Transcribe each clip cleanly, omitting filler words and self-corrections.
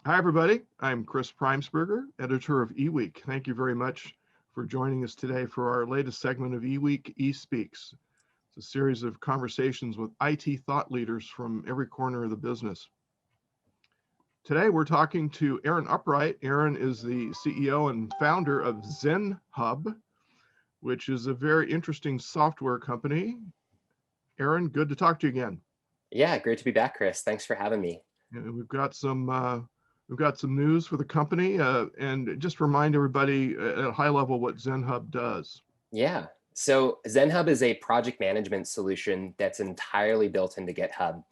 Hi, everybody. I'm Chris Preimesberger, editor of eWEEK. Thank you very much for joining us today for our latest segment of eWEEK eSpeaks. It's a series of conversations with IT thought leaders from every corner of the business. Today, we're talking to Aaron Upright. Aaron is the CEO and founder of ZenHub, which is a very interesting software company. Aaron, good to talk to you again. Yeah, great to be back, Chris. Thanks for having me. And we've got some news for the company, and just remind everybody at a high level what ZenHub does. Yeah. So ZenHub is a project management solution that's entirely built into GitHub.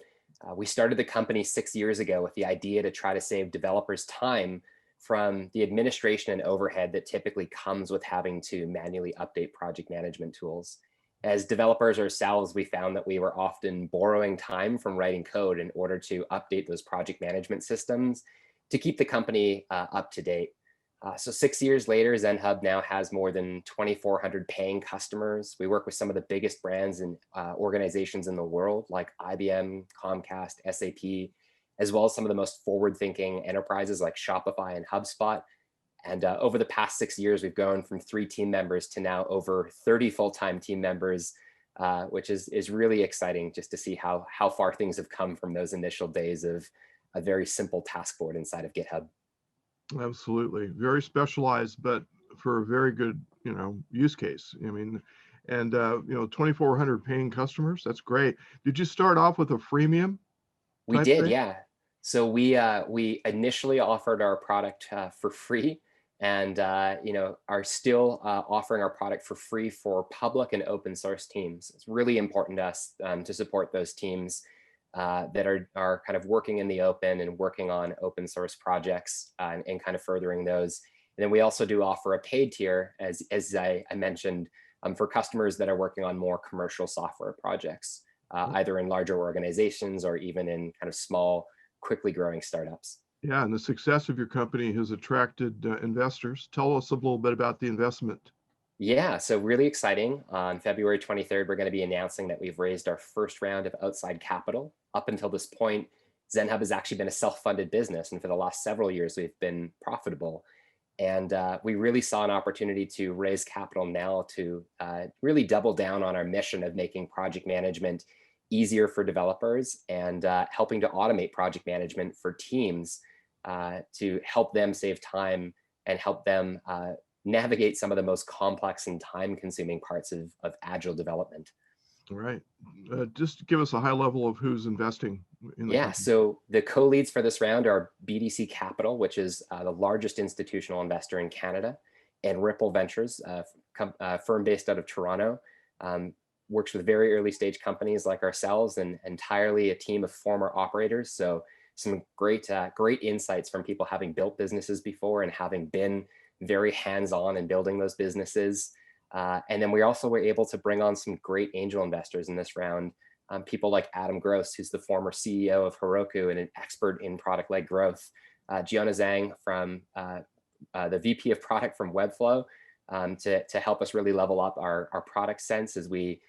We started the company 6 years ago with the idea to try to save developers time from the administration and overhead that typically comes with having to manually update project management tools. As developers ourselves, we found that we were often borrowing time from writing code in order to update those project management systems to keep the company up to date. So 6 years later, ZenHub now has more than 2,400 paying customers. We work with some of the biggest brands and organizations in the world, like IBM, Comcast, SAP, as well as some of the most forward-thinking enterprises like Shopify and HubSpot. And over the past 6 years, we've grown from 3 team members to now over 30 full-time team members, which is really exciting just to see how far things have come from those initial days of a very simple task board inside of GitHub. Absolutely. Very specialized, but for a very good, use case. I mean, and 2,400 paying customers. That's great. Did you start off with a freemium We type did, thing? yeah. So we initially offered our product for free, and are still offering our product for free for public and open source teams. It's really important to us to support those teams that are kind of working in the open and working on open source projects and kind of furthering those. And then we also do offer a paid tier, as I mentioned, for customers that are working on more commercial software projects, either in larger organizations or even in kind of small, quickly growing startups. Yeah, and the success of your company has attracted investors. Tell us a little bit about the investment. Yeah, so really exciting. On February 23rd, we're going to be announcing that we've raised our first round of outside capital. Up until this point, ZenHub has actually been a self-funded business, and for the last several years, we've been profitable. And we really saw an opportunity to raise capital now to really double down on our mission of making project management easier for developers and helping to automate project management for teams to help them save time and help them navigate some of the most complex and time-consuming parts of agile development. All right. Just give us a high level of who's investing in the Yeah, company. so the co-leads for this round are BDC Capital, which is the largest institutional investor in Canada, and Ripple Ventures, a firm based out of Toronto, works with very early stage companies like ourselves and entirely a team of former operators. So some great insights from people having built businesses before and having been very hands-on in building those businesses. And then we also were able to bring on some great angel investors in this round. People like Adam Gross, who's the former CEO of Heroku and an expert in product-led growth. Giona Zhang from the VP of product from Webflow to help us really level up our product sense as we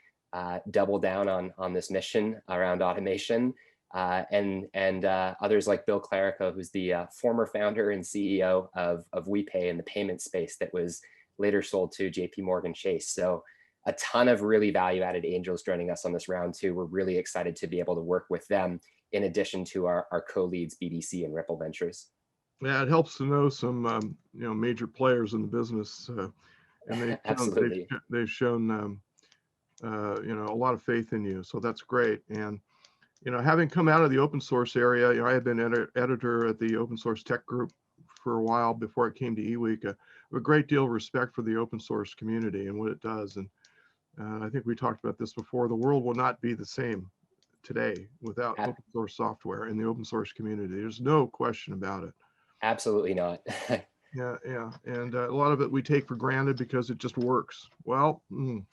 double down on this mission around automation. And others like Bill Clarico, who's the former founder and CEO of WePay in the payment space that was later sold to JP Morgan Chase. So a ton of really value-added angels joining us on this round too. We're really excited to be able to work with them in addition to our co-leads, BDC and Ripple Ventures. Yeah, it helps to know some major players in the business, and Absolutely. they've shown a lot of faith in you. So that's great. And having come out of the open source area, I had been editor at the open source tech group for a while before it came to eWEEK. A great deal of respect for the open source community and what it does. And I think we talked about this before. The world will not be the same today without open source software in the open source community. There's no question about it. Absolutely not. Yeah. And a lot of it we take for granted because it just works. Well,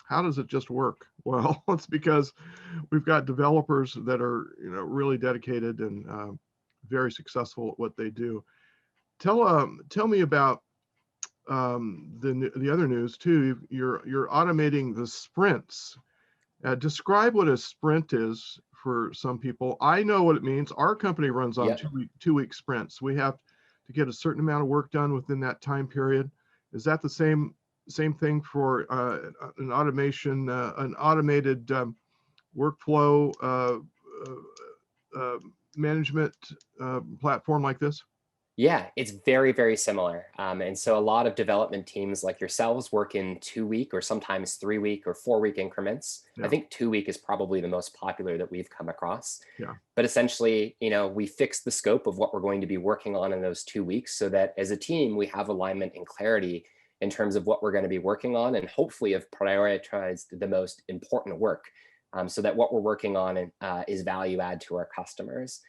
how does it just work? Well, it's because we've got developers that are, really dedicated and very successful at what they do. Tell me about the other news too. You're automating the sprints. Describe what a sprint is for some people. I know what it means. Our company runs on Yep. 2-week sprints. We have to get a certain amount of work done within that time period. Is that the same thing for an automated workflow management platform like this? Yeah, it's very, very similar. And so a lot of development teams like yourselves work in 2-week or sometimes 3-week or 4-week increments. I Yeah, think 2-week is probably the most popular that we've come across. yeah, But essentially, we fix the scope of what we're going to be working on in those 2 weeks so that as a team, we have alignment and clarity in terms of what we're going to be working on and hopefully have prioritized the most important work so that what we're working on is value add to our customers.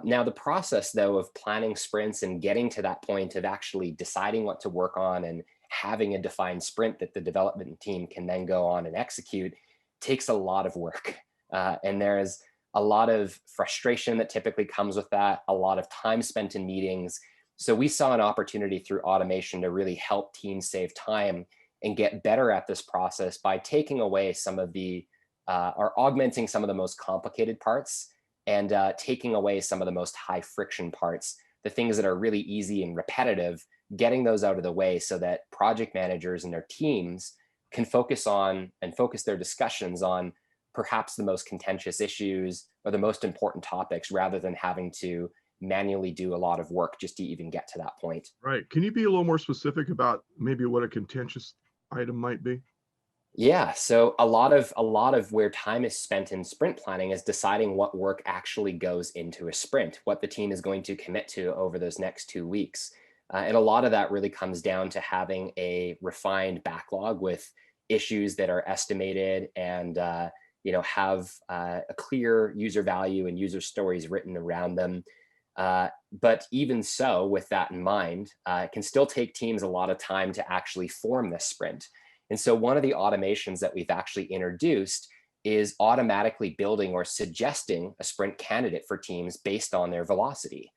Now, the process, though, of planning sprints and getting to that point of actually deciding what to work on and having a defined sprint that the development team can then go on and execute takes a lot of work. And there's a lot of frustration that typically comes with that, a lot of time spent in meetings. So we saw an opportunity through automation to really help teams save time and get better at this process by taking away some of the, or augmenting some of the most complicated parts and taking away some of the most high friction parts, the things that are really easy and repetitive, getting those out of the way so that project managers and their teams can focus their discussions on perhaps the most contentious issues or the most important topics rather than having to manually do a lot of work just to even get to that point. right. Can you be a little more specific about maybe what a contentious item might be? Yeah, so a lot of where time is spent in sprint planning is deciding what work actually goes into a sprint, what the team is going to commit to over those next 2 weeks. And a lot of that really comes down to having a refined backlog with issues that are estimated and have a clear user value and user stories written around them. But even so, with that in mind, it can still take teams a lot of time to actually form this sprint. And so one of the automations that we've actually introduced is automatically building or suggesting a sprint candidate for teams based on their velocity.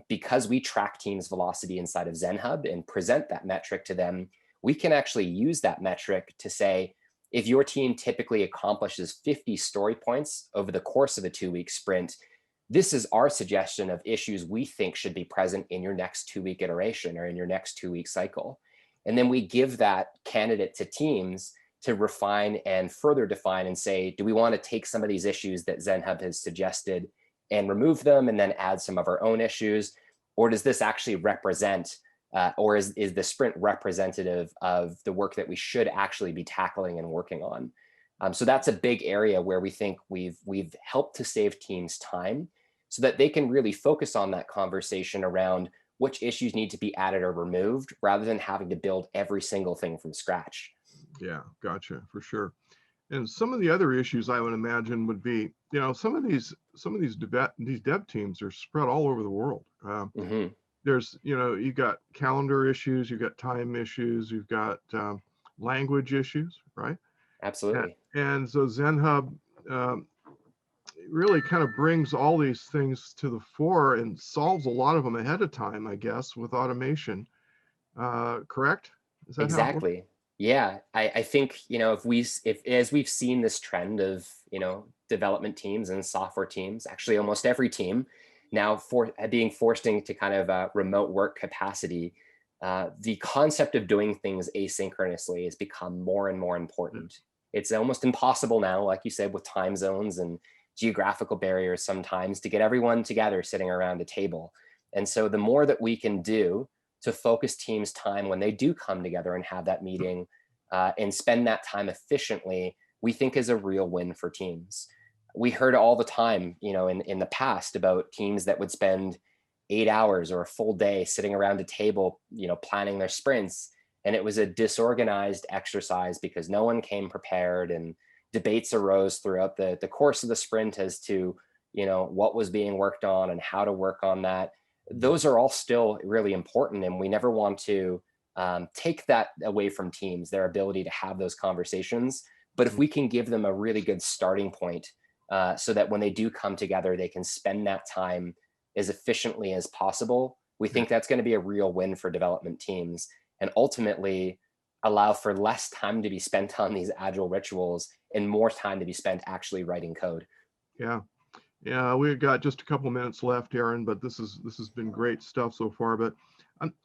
Because we track teams' velocity inside of ZenHub and present that metric to them, we can actually use that metric to say, if your team typically accomplishes 50 story points over the course of a 2-week sprint, this is our suggestion of issues we think should be present in your next 2-week iteration or in your next 2-week cycle. And then we give that candidate to teams to refine and further define and say, do we want to take some of these issues that ZenHub has suggested and remove them and then add some of our own issues? Or does this actually represent, or is the sprint representative of the work that we should actually be tackling and working on? So that's a big area where we think we've helped to save teams time so that they can really focus on that conversation around which issues need to be added or removed rather than having to build every single thing from scratch. Yeah, gotcha, for sure. And some of the other issues I would imagine would be, these dev teams are spread all over the world. Hmm. There's, you've got calendar issues, you've got time issues, you've got language issues, right? Absolutely. And so ZenHub really kind of brings all these things to the fore and solves a lot of them ahead of time, I guess, with automation. Correct? Is that how it works? Exactly. Yeah. I think, if as we've seen this trend of, development teams and software teams, actually almost every team now being forced into kind of a remote work capacity, the concept of doing things asynchronously has become more and more important. It's almost impossible now, like you said, with time zones and geographical barriers sometimes to get everyone together sitting around a table. And so the more that we can do to focus teams' time when they do come together and have that meeting and spend that time efficiently, we think is a real win for teams. We heard all the time, in the past about teams that would spend 8 hours or a full day sitting around a table, planning their sprints. And it was a disorganized exercise because no one came prepared and debates arose throughout the course of the sprint as to, what was being worked on and how to work on that. Those are all still really important. And we never want to take that away from teams, their ability to have those conversations. But if we can give them a really good starting point so that when they do come together, they can spend that time as efficiently as possible, we think that's going to be a real win for development teams and ultimately allow for less time to be spent on these agile rituals and more time to be spent actually writing code. Yeah. Yeah, we've got just a couple minutes left, Aaron, but this has been great stuff so far. But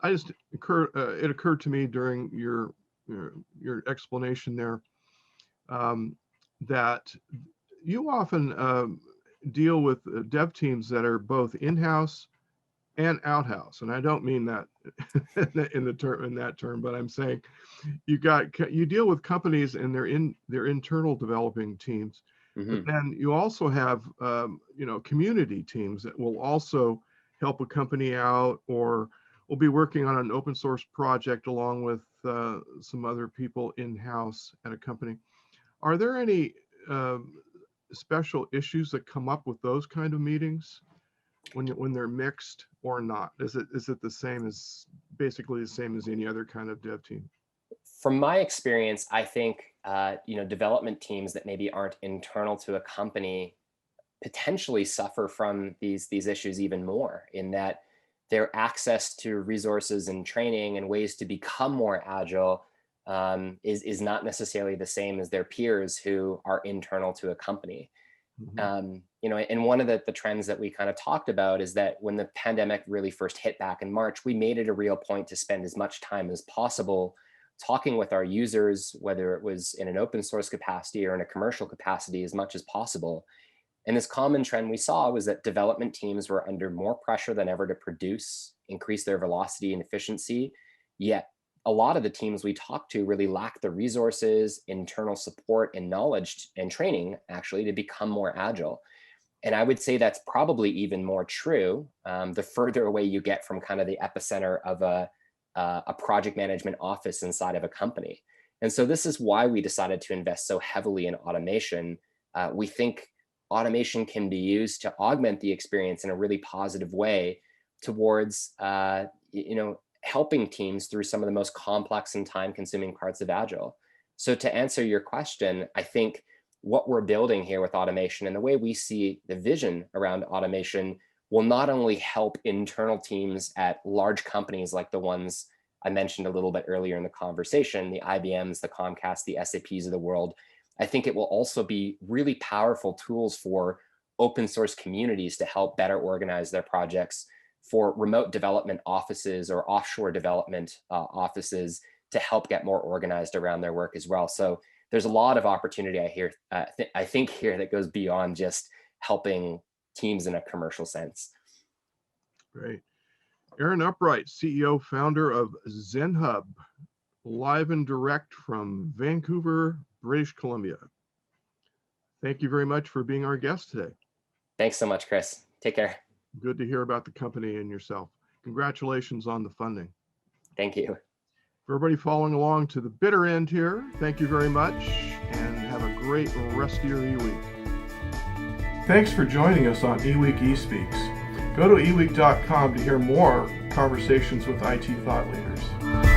it occurred to me during your explanation there, that you often deal with dev teams that are both in-house and out-house, and I don't mean that in that term, but I'm saying you deal with companies and their internal developing teams. But then you also have, community teams that will also help a company out, or will be working on an open source project along with some other people in-house at a company. Are there any special issues that come up with those kind of meetings when they're mixed, or not? Is it basically the same as any other kind of dev team? From my experience, I think development teams that maybe aren't internal to a company potentially suffer from these issues even more, in that their access to resources and training and ways to become more agile is not necessarily the same as their peers who are internal to a company. And one of the trends that we kind of talked about is that when the pandemic really first hit back in March, we made it a real point to spend as much time as possible talking with our users, whether it was in an open source capacity or in a commercial capacity, as much as possible. And this common trend we saw was that development teams were under more pressure than ever to produce, increase their velocity and efficiency. Yet a lot of the teams we talked to really lacked the resources, internal support, and knowledge and training actually to become more agile. And I would say that's probably even more true the further away you get from kind of the epicenter of a project management office inside of a company. And so this is why we decided to invest so heavily in automation. We think automation can be used to augment the experience in a really positive way towards helping teams through some of the most complex and time-consuming parts of Agile. So to answer your question, I think what we're building here with automation and the way we see the vision around automation will not only help internal teams at large companies like the ones I mentioned a little bit earlier in the conversation, the IBMs, the Comcast, the SAPs of the world. I think it will also be really powerful tools for open source communities to help better organize their projects, for remote development offices or offshore development offices to help get more organized around their work as well. So there's a lot of opportunity I think here that goes beyond just helping teams in a commercial sense. Great. Aaron Upright, CEO, founder of ZenHub, live and direct from Vancouver, British Columbia. Thank you very much for being our guest today. Thanks so much, Chris. Take care. Good to hear about the company and yourself. Congratulations on the funding. Thank you. For everybody following along to the bitter end here, thank you very much, and have a great rest of your eWEEK. Thanks for joining us on eWEEK eSpeaks. Go to eWEEK.com to hear more conversations with IT thought leaders.